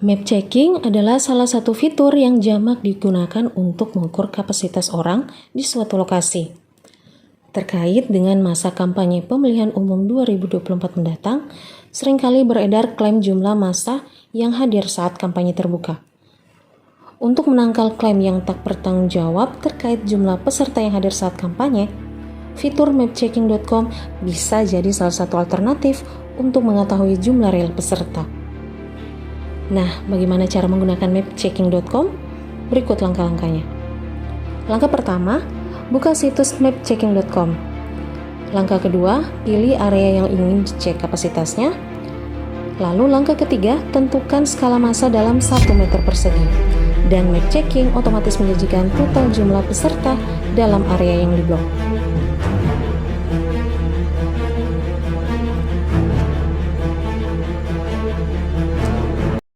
Map checking adalah salah satu fitur yang jamak digunakan untuk mengukur kapasitas orang di suatu lokasi. Terkait dengan masa kampanye pemilihan umum 2024 mendatang, seringkali beredar klaim jumlah massa yang hadir saat kampanye terbuka. Untuk menangkal klaim yang tak bertanggung jawab terkait jumlah peserta yang hadir saat kampanye, fitur mapchecking.com bisa jadi salah satu alternatif untuk mengetahui jumlah real peserta. Nah, bagaimana cara menggunakan mapchecking.com? Berikut langkah-langkahnya. Langkah pertama, buka situs mapchecking.com. Langkah kedua, pilih area yang ingin dicek kapasitasnya. Lalu langkah ketiga, tentukan skala massa dalam 1 meter persegi. Dan mapchecking otomatis menyajikan total jumlah peserta dalam area yang diblok.